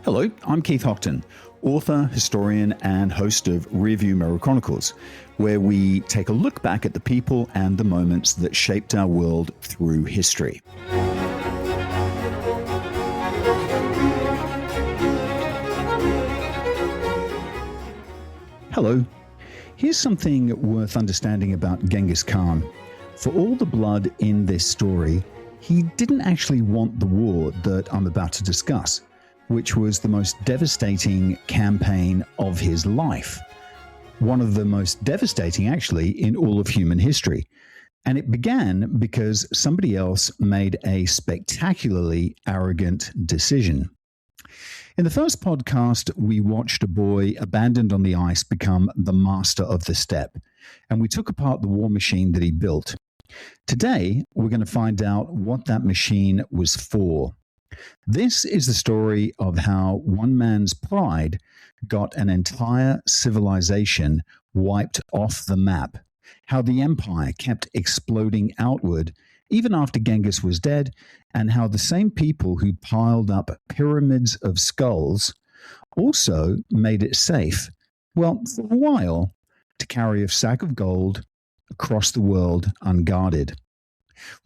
Hello, I'm Keith Hockton, author, historian, and host of Rearview Mirror Chronicles, where we take a look back at the people and the moments that shaped our world through history. Hello. Here's something worth understanding about Genghis Khan. For all the blood in this story, he didn't actually want the war that I'm about to discuss, which was the most devastating campaign of his life. One of the most devastating, actually, in all of human history. And it began because somebody else made a spectacularly arrogant decision. In the first podcast, we watched a boy abandoned on the ice become the master of the steppe, and we took apart the war machine that he built. Today, we're going to find out what that machine was for. This is the story of how one man's pride got an entire civilization wiped off the map, how the empire kept exploding outward even after Genghis was dead, and how the same people who piled up pyramids of skulls also made it safe, well, for a while, to carry a sack of gold across the world unguarded.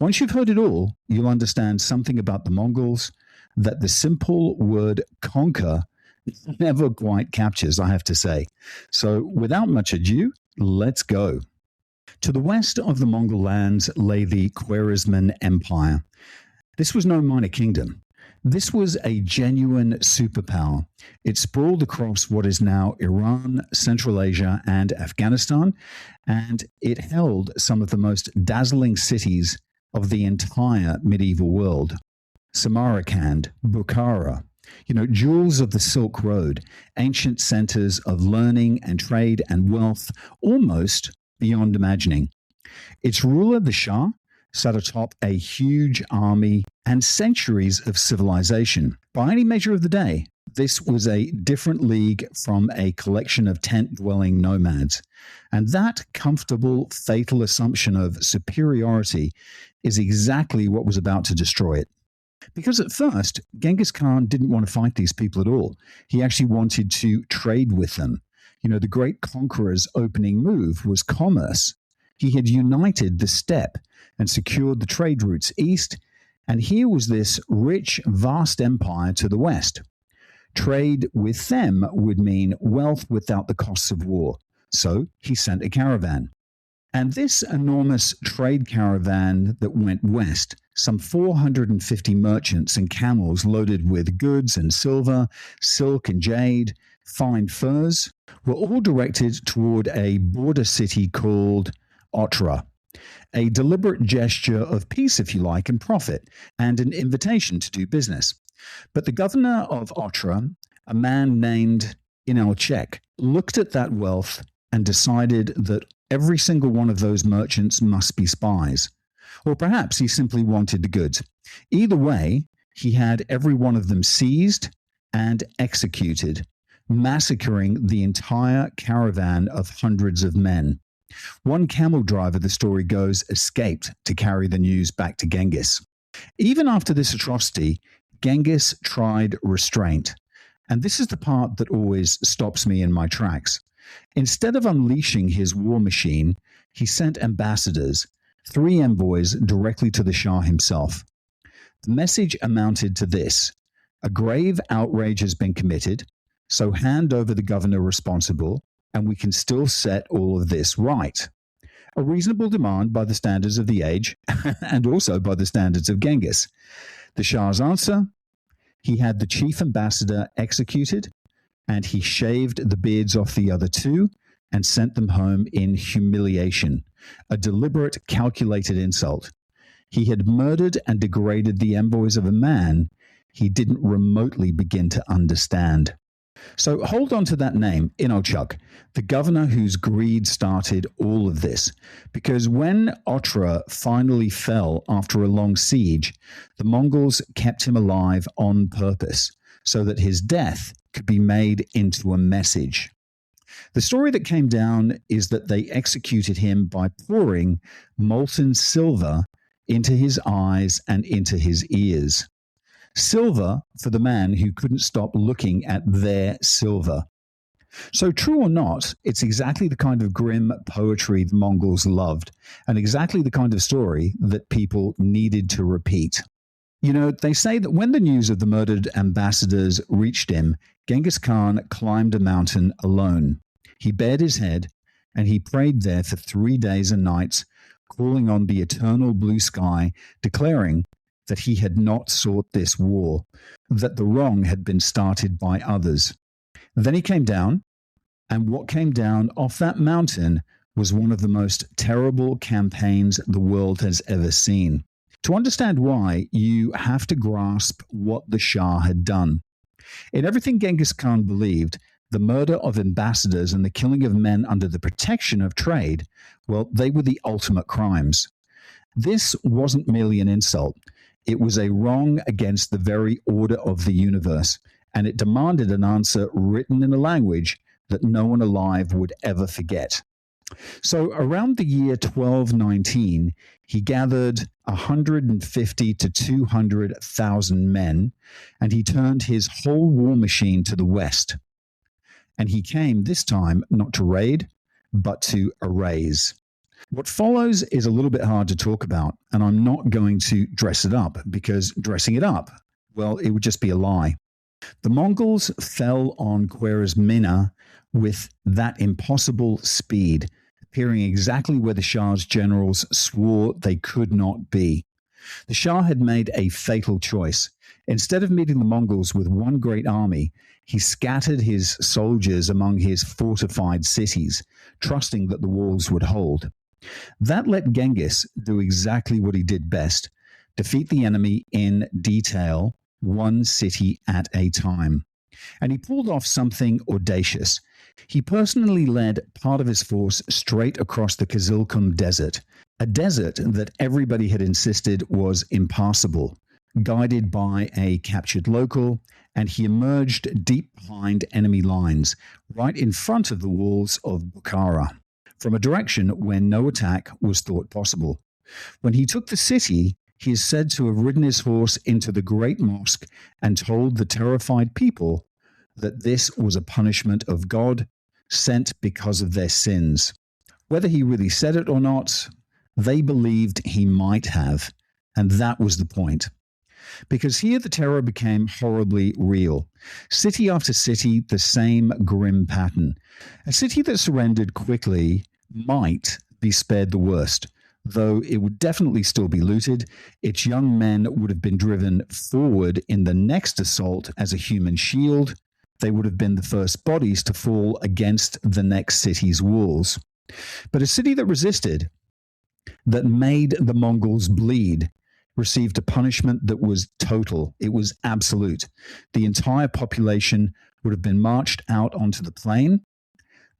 Once you've heard it all, you'll understand something about the Mongols that the simple word conquer never quite captures, I have to say. So without much ado, let's go. To the west of the Mongol lands lay the Khwarazmian Empire. This was no minor kingdom. This was a genuine superpower. It sprawled across what is now Iran, Central Asia, and Afghanistan, and it held some of the most dazzling cities of the entire medieval world. Samarkand, Bukhara, jewels of the Silk Road, ancient centers of learning and trade and wealth, almost beyond imagining. Its ruler, the Shah, sat atop a huge army and centuries of civilization. By any measure of the day, this was a different league from a collection of tent-dwelling nomads. And that comfortable, fatal assumption of superiority is exactly what was about to destroy it. Because at first, Genghis Khan didn't want to fight these people at all. He actually wanted to trade with them. The great conqueror's opening move was commerce. He had united the steppe and secured the trade routes east, and here was this rich, vast empire to the west. Trade with them would mean wealth without the costs of war. So he sent a caravan. And this enormous trade caravan that went west, some 450 merchants and camels loaded with goods and silver, silk and jade, fine furs, were all directed toward a border city called Otrar, a deliberate gesture of peace, if you like, and profit, and an invitation to do business. But the governor of Otrar, a man named Inalchek, looked at that wealth and decided that every single one of those merchants must be spies. Or perhaps he simply wanted the goods. Either way, he had every one of them seized and executed, massacring the entire caravan of hundreds of men. One camel driver, the story goes, escaped to carry the news back to Genghis. Even after this atrocity, Genghis tried restraint. And this is the part that always stops me in my tracks. Instead of unleashing his war machine, he sent ambassadors, 3 envoys directly to the Shah himself. The message amounted to this: a grave outrage has been committed, so hand over the governor responsible, and we can still set all of this right. A reasonable demand by the standards of the age, and also by the standards of Genghis. The Shah's answer? He had the chief ambassador executed, and he shaved the beards off the other 2 and sent them home in humiliation, a deliberate, calculated insult. He had murdered and degraded the envoys of a man he didn't remotely begin to understand. So hold on to that name, Inalchuk, the governor whose greed started all of this. Because when Otrar finally fell after a long siege, the Mongols kept him alive on purpose so that his death could be made into a message. The story that came down is that they executed him by pouring molten silver into his eyes and into his ears. Silver for the man who couldn't stop looking at their silver. So, true or not, it's exactly the kind of grim poetry the Mongols loved, and exactly the kind of story that people needed to repeat. You know, they say that when the news of the murdered ambassadors reached him, Genghis Khan climbed a mountain alone. He bared his head, and he prayed there for 3 days and nights, calling on the eternal blue sky, declaring that he had not sought this war, that the wrong had been started by others. Then he came down, and what came down off that mountain was one of the most terrible campaigns the world has ever seen. To understand why, you have to grasp what the Shah had done. In everything Genghis Khan believed, the murder of ambassadors and the killing of men under the protection of trade, well, they were the ultimate crimes. This wasn't merely an insult. It was a wrong against the very order of the universe, and it demanded an answer written in a language that no one alive would ever forget. So around the year 1219, he gathered 150 to 200,000 men, and he turned his whole war machine to the west. And he came this time not to raid, but to erase. What follows is a little bit hard to talk about, and I'm not going to dress it up, because dressing it up, well, it would just be a lie. The Mongols fell on Khwarazmian with that impossible speed, appearing exactly where the Shah's generals swore they could not be. The Shah had made a fatal choice. Instead of meeting the Mongols with one great army, he scattered his soldiers among his fortified cities, trusting that the walls would hold. That let Genghis do exactly what he did best: defeat the enemy in detail, one city at a time. And he pulled off something audacious. He personally led part of his force straight across the Kizilkum Desert, a desert that everybody had insisted was impassable, guided by a captured local, and he emerged deep behind enemy lines, right in front of the walls of Bukhara, from a direction where no attack was thought possible. When he took the city, he is said to have ridden his horse into the great mosque and told the terrified people that this was a punishment of God sent because of their sins. Whether he really said it or not, they believed he might have, and that was the point. Because here the terror became horribly real. City after city, the same grim pattern. A city that surrendered quickly might be spared the worst, though it would definitely still be looted. Its young men would have been driven forward in the next assault as a human shield. They would have been the first bodies to fall against the next city's walls. But a city that resisted, that made the Mongols bleed, received a punishment that was total. It was absolute. The entire population would have been marched out onto the plain.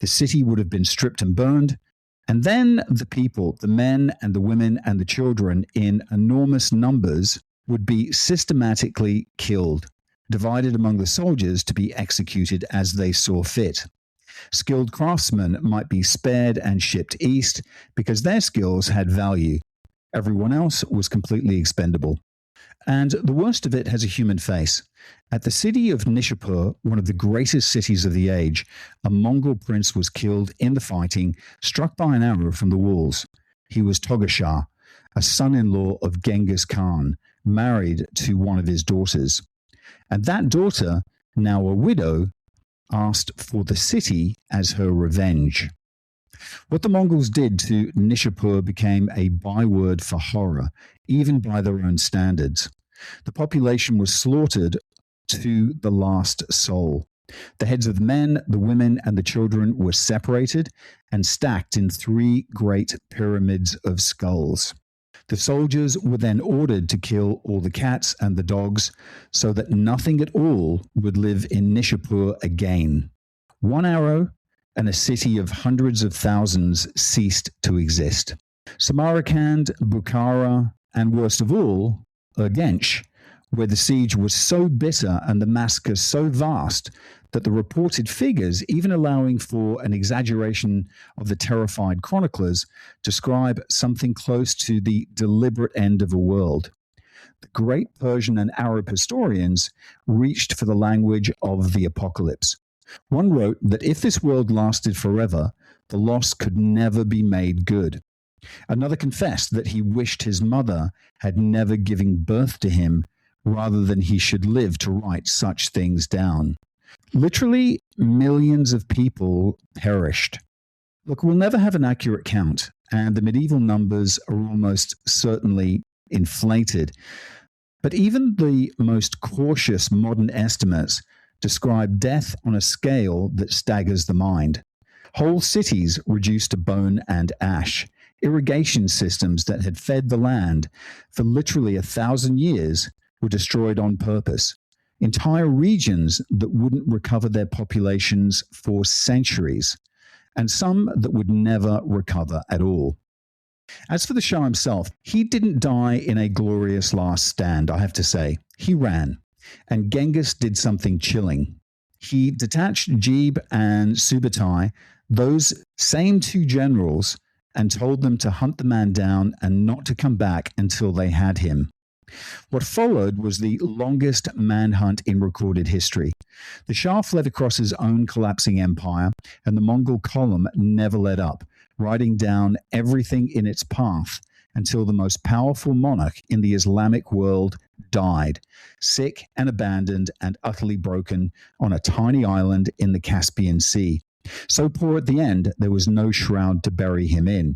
The city would have been stripped and burned. And then the people, the men and the women and the children in enormous numbers, would be systematically killed, divided among the soldiers to be executed as they saw fit. Skilled craftsmen might be spared and shipped east because their skills had value. Everyone else was completely expendable. And the worst of it has a human face. At the city of Nishapur, one of the greatest cities of the age, a Mongol prince was killed in the fighting, struck by an arrow from the walls. He was Togarshah, a son-in-law of Genghis Khan, married to one of his daughters. And that daughter, now a widow, asked for the city as her revenge. What the Mongols did to Nishapur became a byword for horror, even by their own standards. The population was slaughtered to the last soul. The heads of the men, the women, and the children were separated and stacked in 3 great pyramids of skulls. The soldiers were then ordered to kill all the cats and the dogs so that nothing at all would live in Nishapur again. One arrow, and a city of hundreds of thousands ceased to exist. Samarkand, Bukhara, and worst of all, Urgench, where the siege was so bitter and the massacre so vast that the reported figures, even allowing for an exaggeration of the terrified chroniclers, describe something close to the deliberate end of a world. the great Persian and Arab historians reached for the language of the apocalypse. One wrote that if this world lasted forever, the loss could never be made good. Another confessed that he wished his mother had never given birth to him, rather than he should live to write such things down. Literally, millions of people perished. Look, we'll never have an accurate count, and the medieval numbers are almost certainly inflated. But even the most cautious modern estimates describe death on a scale that staggers the mind. Whole cities reduced to bone and ash. Irrigation systems that had fed the land for literally 1,000 years were destroyed on purpose. Entire regions that wouldn't recover their populations for centuries, and some that would never recover at all. As for the Shah himself, he didn't die in a glorious last stand, I have to say. He ran, and Genghis did something chilling. He detached Jib and Subutai, those same two generals, and told them to hunt the man down and not to come back until they had him. What followed was the longest manhunt in recorded history. The Shah fled across his own collapsing empire, and the Mongol column never let up, riding down everything in its path until the most powerful monarch in the Islamic world died, sick and abandoned and utterly broken on a tiny island in the Caspian Sea. So poor at the end, there was no shroud to bury him in.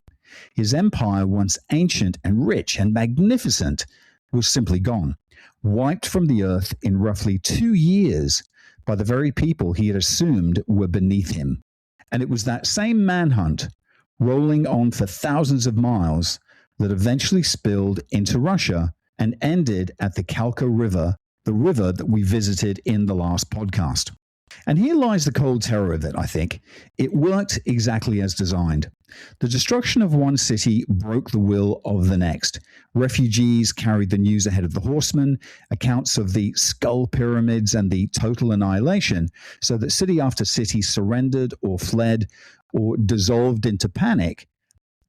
His empire, once ancient and rich and magnificent, was simply gone, wiped from the earth in roughly 2 years by the very people he had assumed were beneath him. And it was that same manhunt, rolling on for thousands of miles, that eventually spilled into Russia and ended at the Kalka River, the river that we visited in the last podcast. And here lies the cold terror of it, I think. It worked exactly as designed. The destruction of one city broke the will of the next. Refugees carried the news ahead of the horsemen, accounts of the skull pyramids and the total annihilation, so that city after city surrendered or fled or dissolved into panic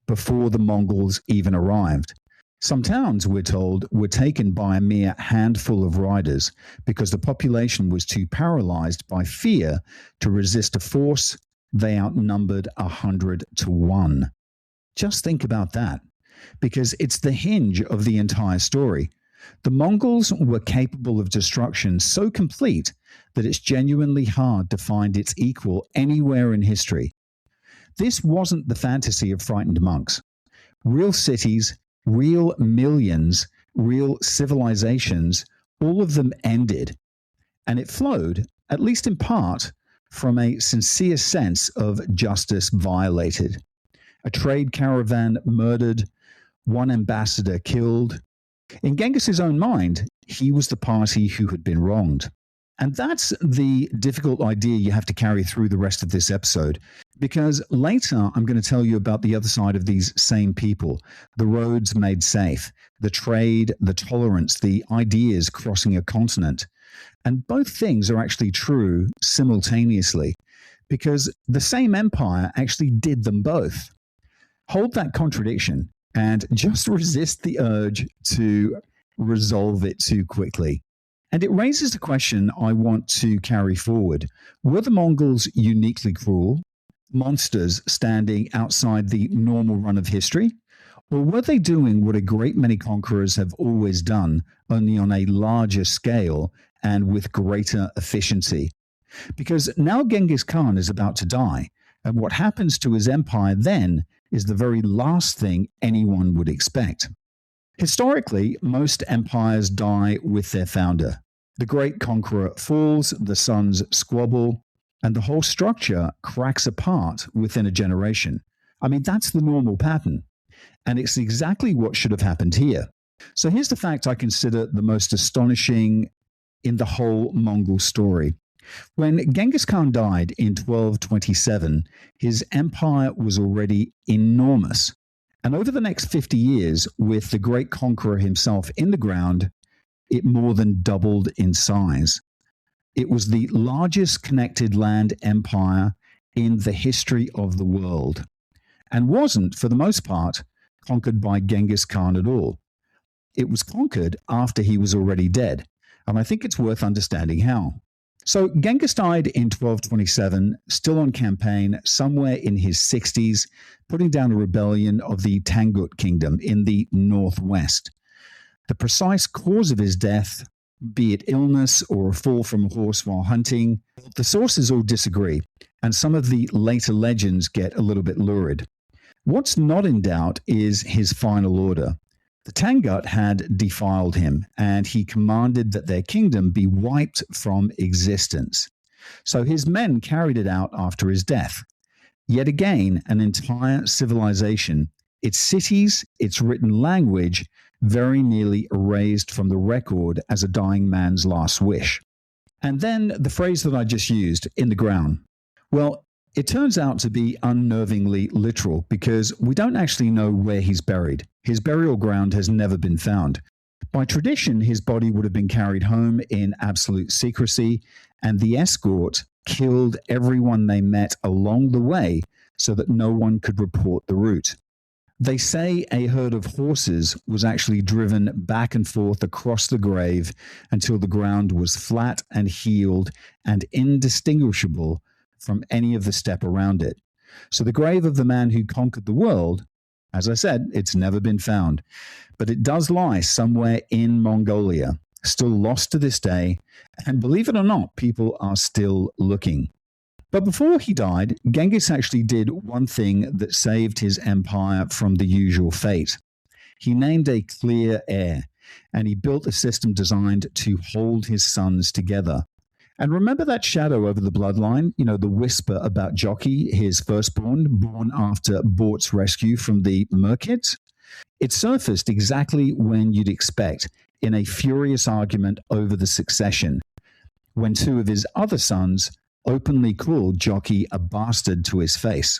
before the Mongols even arrived. Some towns, we're told, were taken by a mere handful of riders because the population was too paralyzed by fear to resist a force they outnumbered 100 to 1. Just think about that, because it's the hinge of the entire story. The Mongols were capable of destruction so complete that it's genuinely hard to find its equal anywhere in history. This wasn't the fantasy of frightened monks. Real cities, real millions, real civilizations, all of them ended. And it flowed, at least in part, from a sincere sense of justice violated. A trade caravan murdered, one ambassador killed. In Genghis's own mind, he was the party who had been wronged. And that's the difficult idea you have to carry through the rest of this episode, because later I'm going to tell you about the other side of these same people, the roads made safe, the trade, the tolerance, the ideas crossing a continent. And both things are actually true simultaneously, because the same empire actually did them both. Hold that contradiction and just resist the urge to resolve it too quickly. And it raises the question I want to carry forward. Were the Mongols uniquely cruel, monsters standing outside the normal run of history? Or were they doing what a great many conquerors have always done, only on a larger scale and with greater efficiency? Because now Genghis Khan is about to die, and what happens to his empire then is the very last thing anyone would expect. Historically, most empires die with their founder. The great conqueror falls, the sons squabble, and the whole structure cracks apart within a generation. I mean, that's the normal pattern. And it's exactly what should have happened here. So here's the fact I consider the most astonishing in the whole Mongol story. When Genghis Khan died in 1227, his empire was already enormous. And over the next 50 years, with the great conqueror himself in the ground, it more than doubled in size. It was the largest connected land empire in the history of the world, and wasn't, for the most part, conquered by Genghis Khan at all. it was conquered after he was already dead. And I think it's worth understanding how. So Genghis died in 1227, still on campaign, somewhere in his 60s, putting down a rebellion of the Tangut kingdom in the northwest. The precise cause of his death, be it illness or a fall from a horse while hunting, the sources all disagree, and some of the later legends get a little bit lurid. What's not in doubt is his final order. The Tangut had defiled him, and he commanded that their kingdom be wiped from existence. So his men carried it out after his death. Yet again, an entire civilization, its cities, its written language, very nearly erased from the record as a dying man's last wish. And then the phrase that I just used, in the ground. Well, it turns out to be unnervingly literal because we don't actually know where he's buried. His burial ground has never been found. By tradition, his body would have been carried home in absolute secrecy, and the escort killed everyone they met along the way so that no one could report the route. They say a herd of horses was actually driven back and forth across the grave until the ground was flat and healed and indistinguishable from any of the steppe around it. So the grave of the man who conquered the world, as I said, it's never been found, but it does lie somewhere in Mongolia, still lost to this day, and believe it or not, people are still looking. But before he died, Genghis actually did one thing that saved his empire from the usual fate. He named a clear heir, and he built a system designed to hold his sons together. And remember that shadow over the bloodline, the whisper about Jockey, his firstborn, born after Bort's rescue from the Merkids? It surfaced exactly when you'd expect, in a furious argument over the succession, when two of his other sons openly called Jockey a bastard to his face.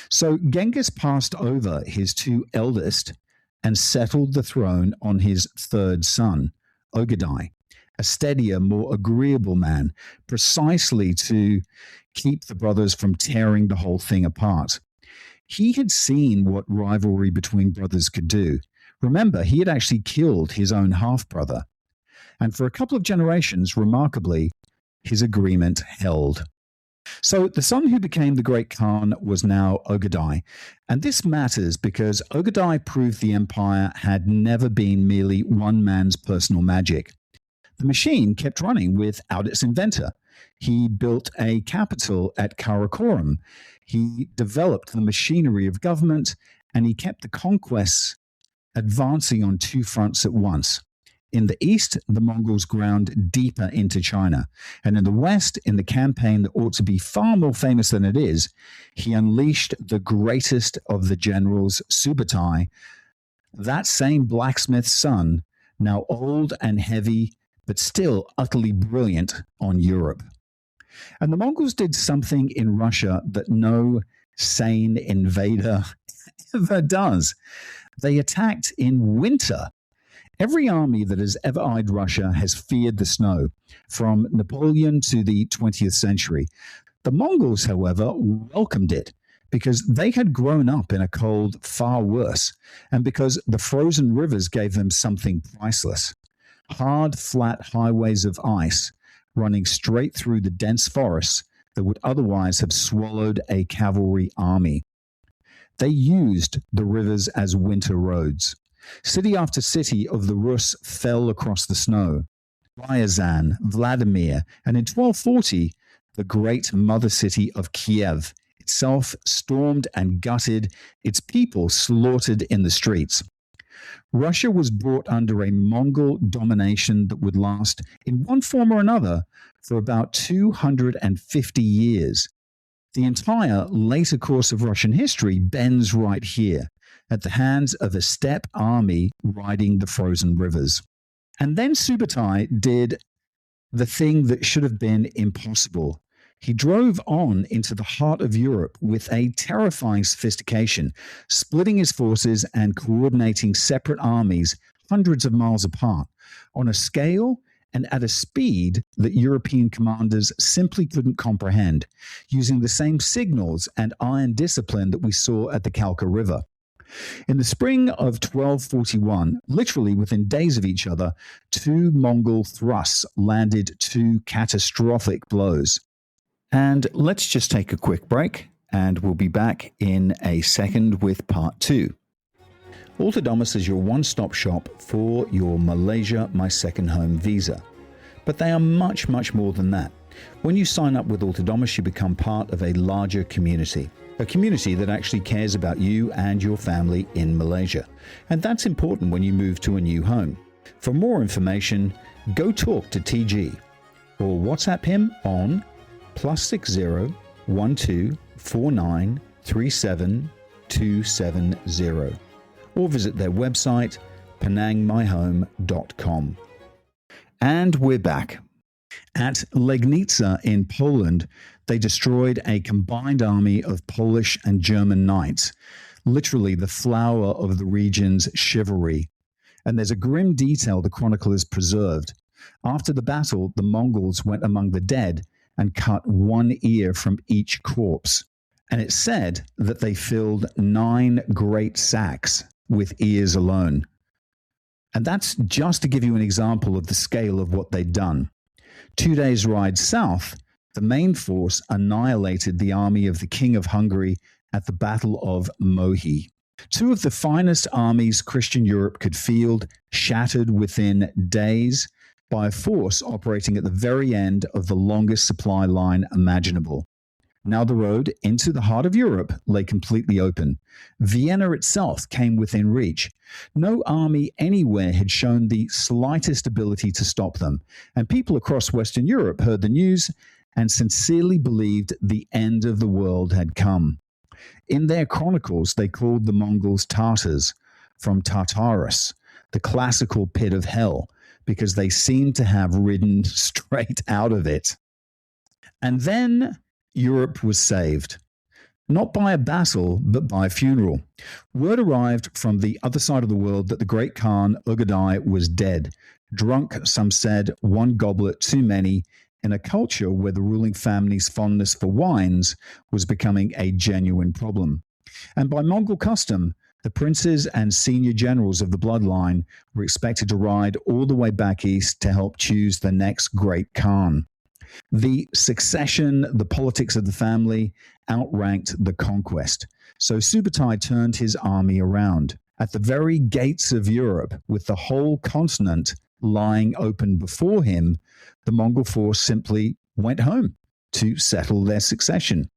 So Genghis passed over his two eldest and settled the throne on his third son, Ogedai, a steadier, more agreeable man, precisely to keep the brothers from tearing the whole thing apart. He had seen what rivalry between brothers could do. Remember, he had actually killed his own half-brother. And for a couple of generations, remarkably, his agreement held. So the son who became the great Khan was now Ogedai. And this matters because Ogedai proved the empire had never been merely one man's personal magic. The machine kept running without its inventor. He built a capital at Karakoram. He developed the machinery of government, and he kept the conquests advancing on two fronts at once. In the east, the Mongols ground deeper into China. And in the west, in the campaign that ought to be far more famous than it is, he unleashed the greatest of the generals, Subutai, that same blacksmith's son, now old and heavy, but still utterly brilliant on Europe. And the Mongols did something in Russia that no sane invader ever does. They attacked in winter. Every army that has ever eyed Russia has feared the snow, from Napoleon to the 20th century. The Mongols, however, welcomed it because they had grown up in a cold far worse, and because the frozen rivers gave them something priceless. Hard, flat highways of ice running straight through the dense forests that would otherwise have swallowed a cavalry army. They used the rivers as winter roads. City after city of the Rus fell across the snow. Ryazan, Vladimir, and in 1240, the great mother city of Kiev itself stormed and gutted, its people slaughtered in the streets. Russia was brought under a Mongol domination that would last, in one form or another, for about 250 years. The entire later course of Russian history bends right here, at the hands of a steppe army riding the frozen rivers. And then Subutai did the thing that should have been impossible. He drove on into the heart of Europe with a terrifying sophistication, splitting his forces and coordinating separate armies hundreds of miles apart on a scale and at a speed that European commanders simply couldn't comprehend, using the same signals and iron discipline that we saw at the Kalka River. In the spring of 1241, literally within days of each other, two Mongol thrusts landed two catastrophic blows. And let's just take a quick break, and we'll be back in a second with part 2. Autodomous is your one-stop shop for your Malaysia My Second Home visa. But they are much, much more than that. When you sign up with Autodomous, you become part of a larger community. A community that actually cares about you and your family in Malaysia. And that's important when you move to a new home. For more information, go talk to TG or WhatsApp him on +60 12 49 37 270 or visit their website penangmyhome.com. And we're back. At Legnica in Poland, they destroyed a combined army of Polish and German knights, literally the flower of the region's chivalry. And there's a grim detail the chronicle has preserved. After the battle, the Mongols went among the dead and cut one ear from each corpse. And it's said that they filled 9 great sacks with ears alone. And that's just to give you an example of the scale of what they'd done. 2 days' ride south, the main force annihilated the army of the King of Hungary at the Battle of Mohi. 2 of the finest armies Christian Europe could field shattered within days by a force operating at the very end of the longest supply line imaginable. Now the road into the heart of Europe lay completely open. Vienna itself came within reach. No army anywhere had shown the slightest ability to stop them, and people across Western Europe heard the news and sincerely believed the end of the world had come. In their chronicles, they called the Mongols Tartars, from Tartarus, the classical pit of hell, because they seemed to have ridden straight out of it. And then Europe was saved. Not by a battle, but by a funeral. Word arrived from the other side of the world that the great Khan, Ugadai, was dead. Drunk, some said, 1 goblet too many, in a culture where the ruling family's fondness for wines was becoming a genuine problem. And by Mongol custom, the princes and senior generals of the bloodline were expected to ride all the way back east to help choose the next great Khan. The succession, the politics of the family, outranked the conquest. So Subutai turned his army around. At the very gates of Europe, with the whole continent lying open before him, the Mongol force simply went home to settle their succession.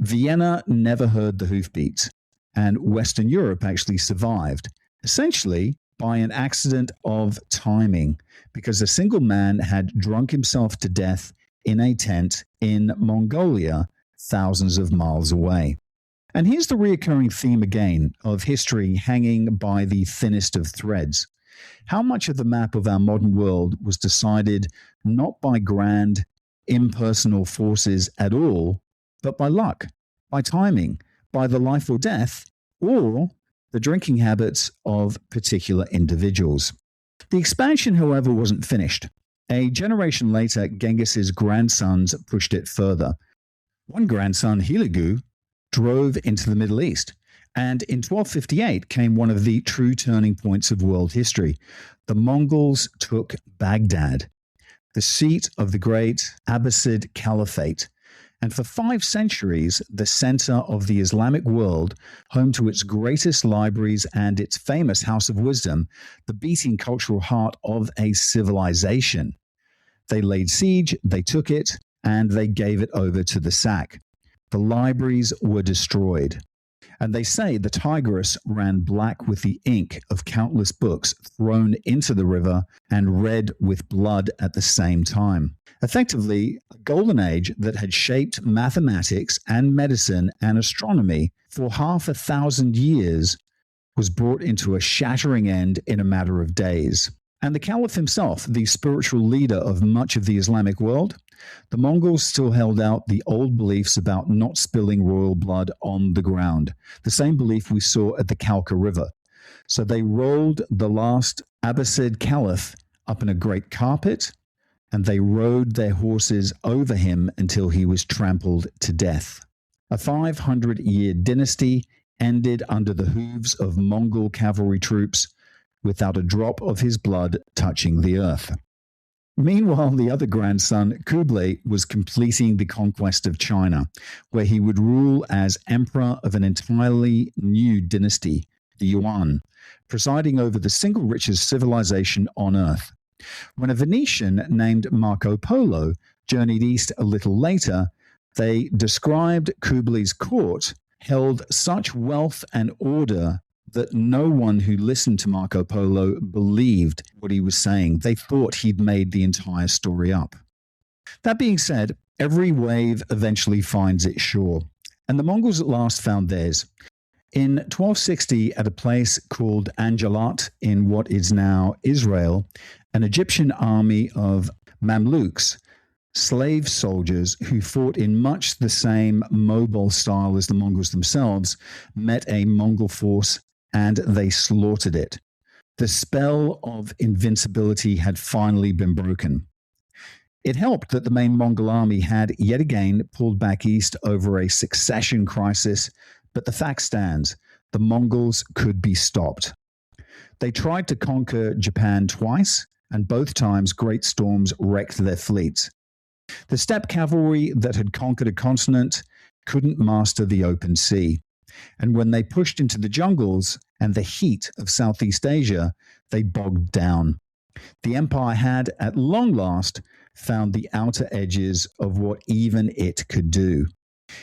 Vienna never heard the hoofbeats, and Western Europe actually survived, essentially by an accident of timing, because a single man had drunk himself to death in a tent in Mongolia, thousands of miles away. And here's the reoccurring theme again of history hanging by the thinnest of threads. How much of the map of our modern world was decided not by grand, impersonal forces at all, but by luck, by timing, by the life or death, or the drinking habits of particular individuals. The expansion, however, wasn't finished. A generation later, Genghis's grandsons pushed it further. One grandson, Hiligu, drove into the Middle East, and in 1258 came one of the true turning points of world history. The Mongols took Baghdad, the seat of the great Abbasid Caliphate, and for 5 centuries, the center of the Islamic world, home to its greatest libraries and its famous House of Wisdom, the beating cultural heart of a civilization. They laid siege, they took it, and they gave it over to the sack. The libraries were destroyed. And they say the Tigris ran black with the ink of countless books thrown into the river and red with blood at the same time. Effectively, a golden age that had shaped mathematics and medicine and astronomy for 500 years was brought into a shattering end in a matter of days. And the Caliph himself, the spiritual leader of much of the Islamic world, the Mongols still held out the old beliefs about not spilling royal blood on the ground, the same belief we saw at the Kalka River. So they rolled the last Abbasid Caliph up in a great carpet, and they rode their horses over him until he was trampled to death. A 500-year dynasty ended under the hooves of Mongol cavalry troops without a drop of his blood touching the earth. Meanwhile, the other grandson, Kublai, was completing the conquest of China, where he would rule as emperor of an entirely new dynasty, the Yuan, presiding over the single richest civilization on earth. When a Venetian named Marco Polo journeyed east a little later, they described Kublai's court held such wealth and order that no one who listened to Marco Polo believed what he was saying. They thought he'd made the entire story up. That being said, every wave eventually finds its shore, and the Mongols at last found theirs. In 1260, at a place called Angelat in what is now Israel, an Egyptian army of Mamluks, slave soldiers who fought in much the same mobile style as the Mongols themselves, met a Mongol force and they slaughtered it. The spell of invincibility had finally been broken. It helped that the main Mongol army had yet again pulled back east over a succession crisis, but the fact stands, the Mongols could be stopped. They tried to conquer Japan twice, and both times great storms wrecked their fleets. The steppe cavalry that had conquered a continent couldn't master the open sea. And when they pushed into the jungles and the heat of Southeast Asia, they bogged down. The empire had, at long last, found the outer edges of what even it could do.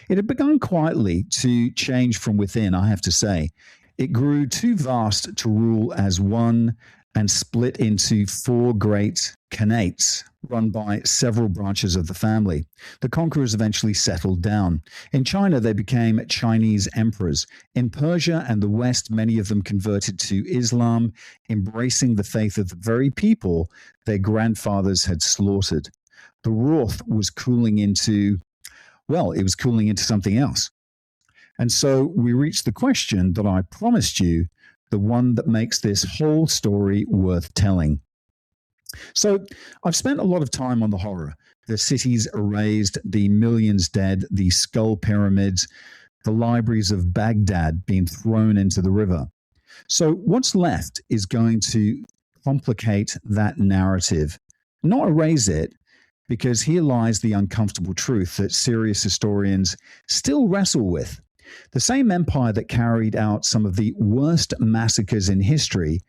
It had begun quietly to change from within, I have to say. It grew too vast to rule as one and split into four great khanates run by several branches of the family. The conquerors eventually settled down. In China, they became Chinese emperors. In Persia and the West, many of them converted to Islam, embracing the faith of the very people their grandfathers had slaughtered. The North was cooling into, well, it was cooling into something else. And so we reached the question that I promised you, the one that makes this whole story worth telling. So I've spent a lot of time on the horror, the cities erased, the millions dead, the skull pyramids, the libraries of Baghdad being thrown into the river. So what's left is going to complicate that narrative, not erase it, because here lies the uncomfortable truth that serious historians still wrestle with. The same empire that carried out some of the worst massacres in history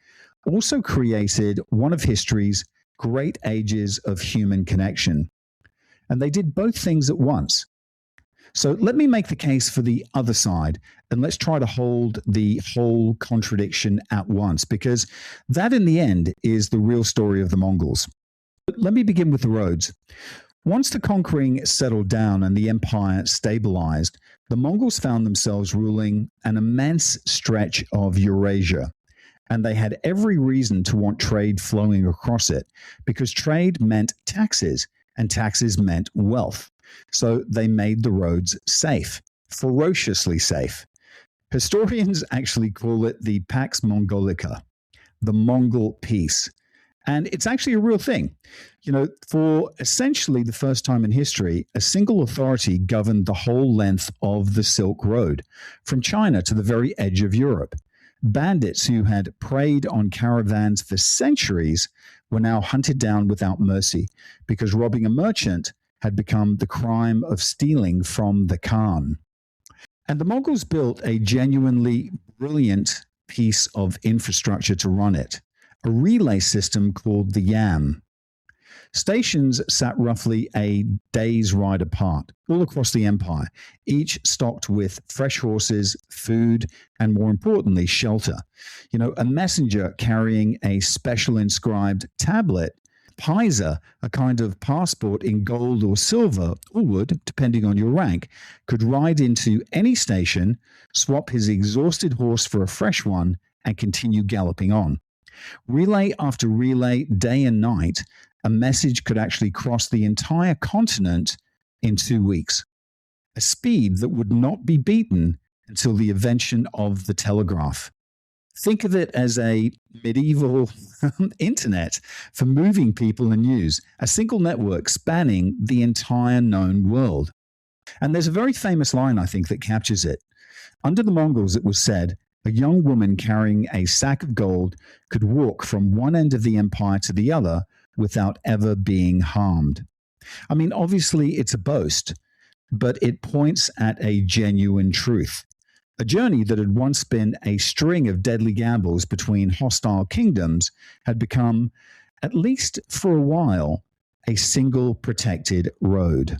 also created one of history's great ages of human connection. And they did both things at once. So let me make the case for the other side, and let's try to hold the whole contradiction at once, because that in the end is the real story of the Mongols. But let me begin with the roads. Once the conquering settled down and the empire stabilized, the Mongols found themselves ruling an immense stretch of Eurasia. And they had every reason to want trade flowing across it, because trade meant taxes, and taxes meant wealth. So they made the roads safe, ferociously safe. Historians actually call it the Pax Mongolica, the Mongol peace. And it's actually a real thing. You know, for essentially the first time in history, a single authority governed the whole length of the Silk Road, from China to the very edge of Europe. Bandits who had preyed on caravans for centuries were now hunted down without mercy, because robbing a merchant had become the crime of stealing from the Khan. And the Mongols built a genuinely brilliant piece of infrastructure to run it, a relay system called the Yam. Stations sat roughly a day's ride apart, all across the empire, each stocked with fresh horses, food, and more importantly, shelter. You know, a messenger carrying a special inscribed tablet, paisa, a kind of passport in gold or silver, or wood, depending on your rank, could ride into any station, swap his exhausted horse for a fresh one, and continue galloping on. Relay after relay, day and night, a message could actually cross the entire continent in 2 weeks, a speed that would not be beaten until the invention of the telegraph. Think of it as a medieval internet for moving people and news, a single network spanning the entire known world. And there's a very famous line, I think, that captures it. Under the Mongols, it was said, a young woman carrying a sack of gold could walk from one end of the empire to the other without ever being harmed. I mean, obviously, it's a boast, but it points at a genuine truth. A journey that had once been a string of deadly gambles between hostile kingdoms had become, at least for a while, a single protected road.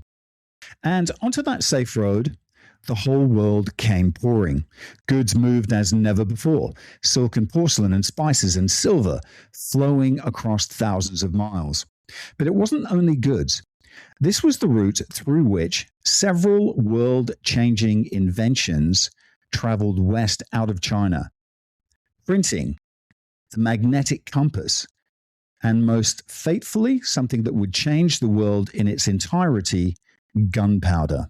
And onto that safe road, the whole world came pouring. Goods moved as never before, silk and porcelain and spices and silver flowing across thousands of miles. But it wasn't only goods. This was the route through which several world-changing inventions traveled west out of China. Printing, the magnetic compass, and most fatefully, something that would change the world in its entirety, gunpowder.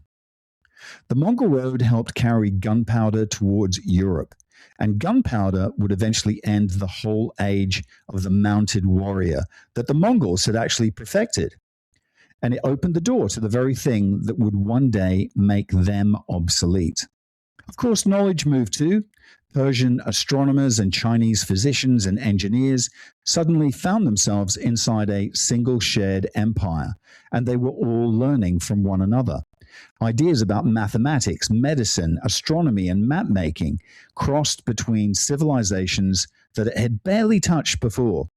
The Mongol Road helped carry gunpowder towards Europe, and gunpowder would eventually end the whole age of the mounted warrior that the Mongols had actually perfected. And it opened the door to the very thing that would one day make them obsolete. Of course, knowledge moved too. Persian astronomers and Chinese physicians and engineers suddenly found themselves inside a single shared empire, and they were all learning from one another. Ideas about mathematics, medicine, astronomy, and map-making crossed between civilizations that it had barely touched before.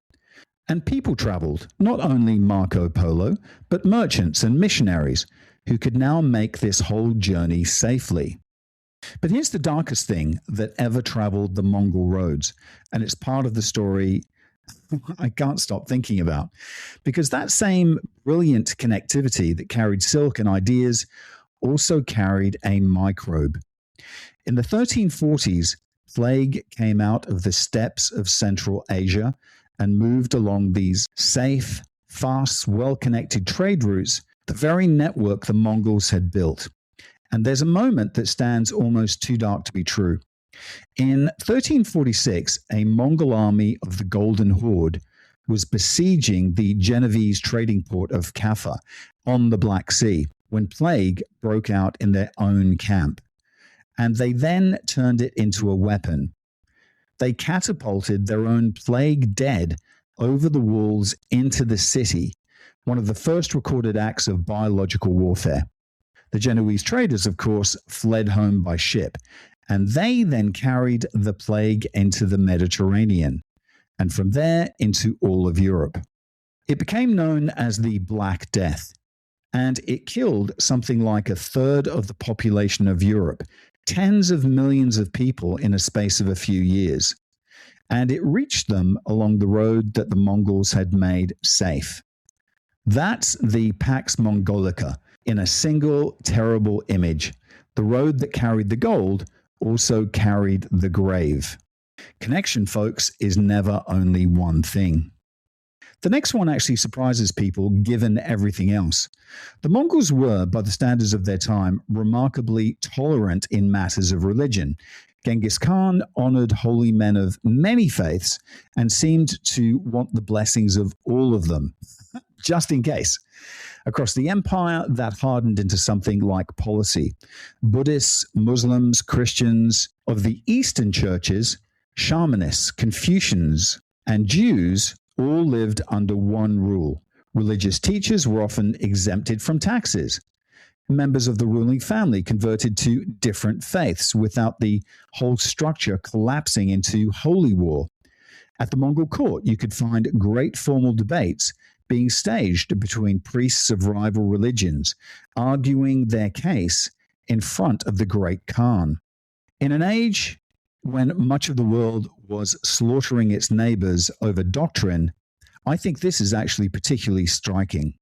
And people traveled, not only Marco Polo, but merchants and missionaries who could now make this whole journey safely. But here's the darkest thing that ever traveled the Mongol roads, and it's part of the story I can't stop thinking about, because that same brilliant connectivity that carried silk and ideas also carried a microbe. In the 1340s, plague came out of the steppes of Central Asia and moved along these safe, fast, well-connected trade routes, the very network the Mongols had built. And there's a moment that stands almost too dark to be true. In 1346, a Mongol army of the Golden Horde was besieging the Genovese trading port of Kaffa on the Black Sea when plague broke out in their own camp. And they then turned it into a weapon. They catapulted their own plague dead over the walls into the city, one of the first recorded acts of biological warfare. The Genoese traders, of course, fled home by ship, and they then carried the plague into the Mediterranean, and from there into all of Europe. It became known as the Black Death, and it killed something like a third of the population of Europe, tens of millions of people in a space of a few years. And it reached them along the road that the Mongols had made safe. That's the Pax Mongolica, in a single terrible image. The road that carried the gold also carried the grave. Connection, folks, is never only one thing. The next one actually surprises people given everything else. The Mongols were, by the standards of their time, remarkably tolerant in matters of religion. Genghis Khan honored holy men of many faiths and seemed to want the blessings of all of them, just in case. Across the empire, that hardened into something like policy. Buddhists, Muslims, Christians of the Eastern churches, shamanists, Confucians, and Jews all lived under one rule. Religious teachers were often exempted from taxes. Members of the ruling family converted to different faiths without the whole structure collapsing into holy war. At the Mongol court, you could find great formal debates being staged between priests of rival religions, arguing their case in front of the great Khan. In an age when much of the world was slaughtering its neighbors over doctrine, I think this is actually particularly striking.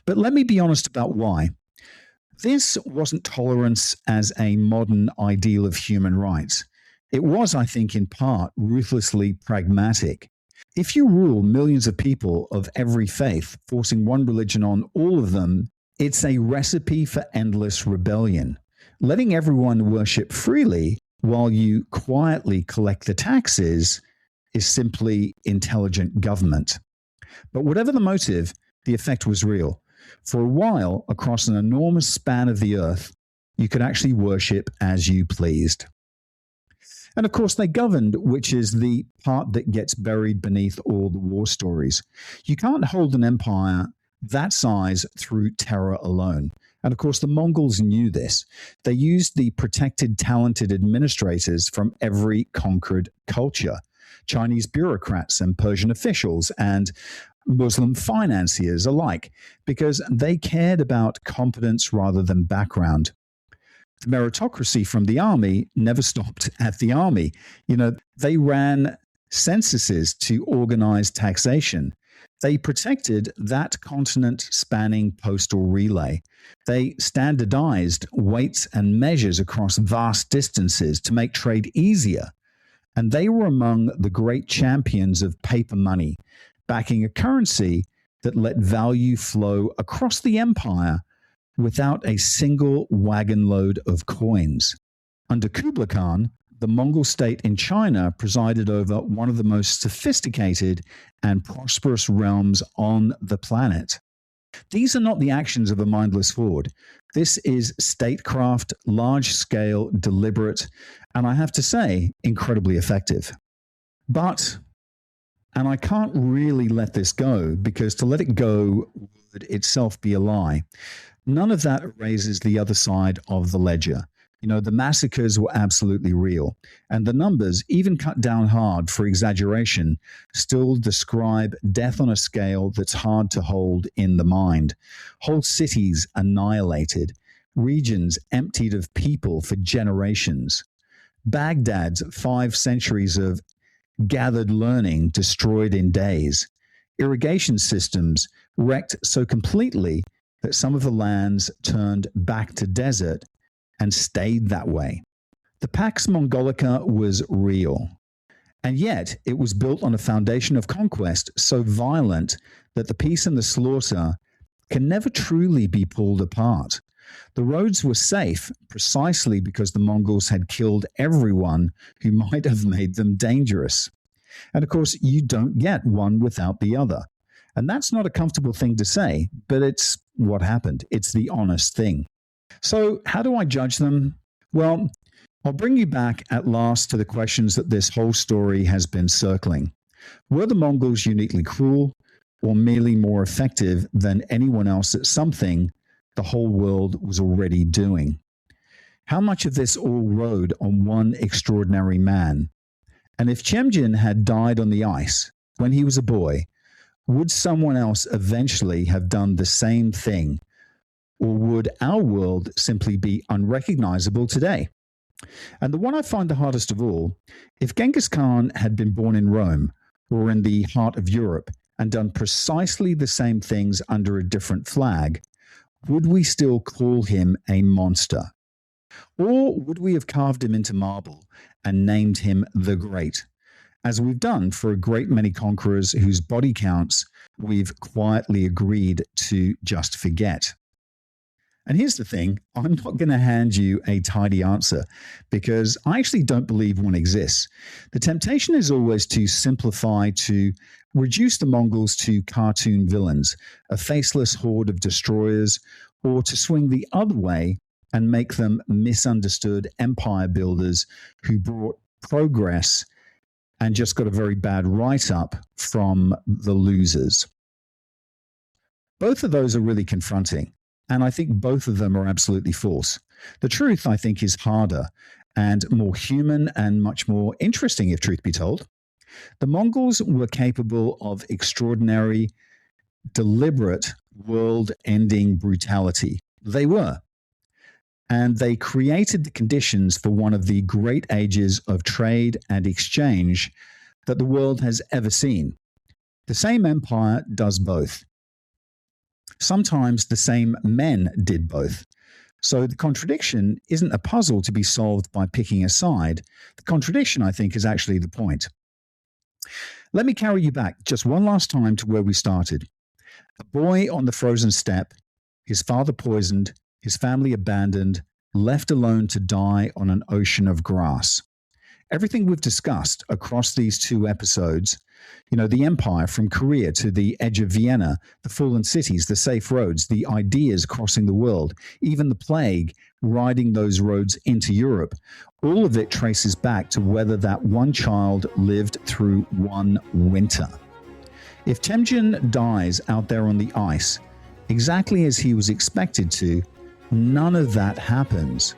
But let me be honest about why. This wasn't tolerance as a modern ideal of human rights. It was, I think, in part, ruthlessly pragmatic. If you rule millions of people of every faith, forcing one religion on all of them, it's a recipe for endless rebellion. Letting everyone worship freely while you quietly collect the taxes is simply intelligent government. But whatever the motive, the effect was real. For a while, across an enormous span of the earth, you could actually worship as you pleased. And of course, they governed, which is the part that gets buried beneath all the war stories. You can't hold an empire that size through terror alone. And of course, the Mongols knew this. They used the protected, talented administrators from every conquered culture, Chinese bureaucrats and Persian officials and Muslim financiers alike, because they cared about competence rather than background. The meritocracy from the army never stopped at the army. They ran censuses to organize taxation. They protected that continent spanning postal relay. They standardized weights and measures across vast distances to make trade easier. And they were among the great champions of paper money, backing a currency that let value flow across the empire without a single wagon load of coins. Under Kublai Khan, the Mongol state in China presided over one of the most sophisticated and prosperous realms on the planet. These are not the actions of a mindless horde. This is statecraft, large-scale, deliberate, and I have to say, incredibly effective. But, and I can't really let this go, because to let it go would itself be a lie. None of that erases the other side of the ledger. The massacres were absolutely real, and the numbers, even cut down hard for exaggeration, still describe death on a scale that's hard to hold in the mind. Whole cities annihilated, regions emptied of people for generations. Baghdad's 5 centuries of gathered learning destroyed in days. Irrigation systems wrecked so completely that some of the lands turned back to desert and stayed that way. The Pax Mongolica was real, and yet it was built on a foundation of conquest so violent that the peace and the slaughter can never truly be pulled apart. The roads were safe precisely because the Mongols had killed everyone who might have made them dangerous. And of course, you don't get one without the other. And that's not a comfortable thing to say, but it's what happened. It's the honest thing. So how do I judge them? Well, I'll bring you back at last to the questions that this whole story has been circling. Were the Mongols uniquely cruel or merely more effective than anyone else at something the whole world was already doing? How much of this all rode on one extraordinary man? And if Chemjin had died on the ice when he was a boy, would someone else eventually have done the same thing? Or would our world simply be unrecognizable today? And the one I find the hardest of all, if Genghis Khan had been born in Rome or in the heart of Europe and done precisely the same things under a different flag, would we still call him a monster? Or would we have carved him into marble and named him the Great, as we've done for a great many conquerors whose body counts we've quietly agreed to just forget? And here's the thing, I'm not going to hand you a tidy answer because I actually don't believe one exists. The temptation is always to simplify, to reduce the Mongols to cartoon villains, a faceless horde of destroyers, or to swing the other way and make them misunderstood empire builders who brought progress and just got a very bad write-up from the losers. Both of those are really confronting. And I think both of them are absolutely false. The truth, I think, is harder and more human and much more interesting, if truth be told. The Mongols were capable of extraordinary, deliberate, world-ending brutality. They were. And they created the conditions for one of the great ages of trade and exchange that the world has ever seen. The same empire does both. Sometimes the same men did both. So the contradiction isn't a puzzle to be solved by picking a side. The contradiction, I think, is actually the point. Let me carry you back just one last time to where we started. A boy on the frozen steppe, his father poisoned, his family abandoned, left alone to die on an ocean of grass. Everything we've discussed across these 2 episodes, the empire from Korea to the edge of Vienna, the fallen cities, the safe roads, the ideas crossing the world, even the plague riding those roads into Europe, all of it traces back to whether that one child lived through one winter. If Temujin dies out there on the ice, exactly as he was expected to, none of that happens.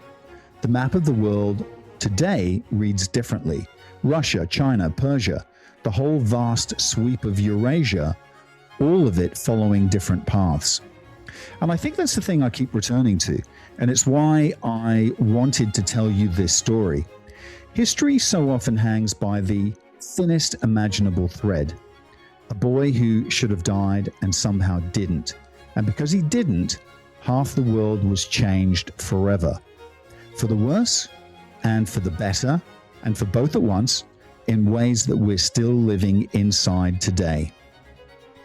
The map of the world today reads differently. Russia, China, Persia, the whole vast sweep of Eurasia, all of it following different paths. And I think that's the thing I keep returning to, and it's why I wanted to tell you this story. History so often hangs by the thinnest imaginable thread. A boy who should have died and somehow didn't. And because he didn't, half the world was changed forever. For the worse and for the better, and for both at once, in ways that we're still living inside today.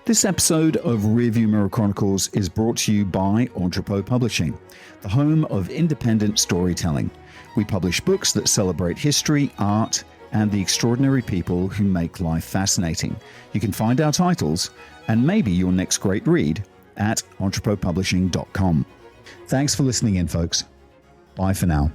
This episode of Rearview Mirror Chronicles is brought to you by Entrepot Publishing, the home of independent storytelling. We publish books that celebrate history, art, and the extraordinary people who make life fascinating. You can find our titles and maybe your next great read at entrepotpublishing.com. Thanks for listening in, folks. Bye for now.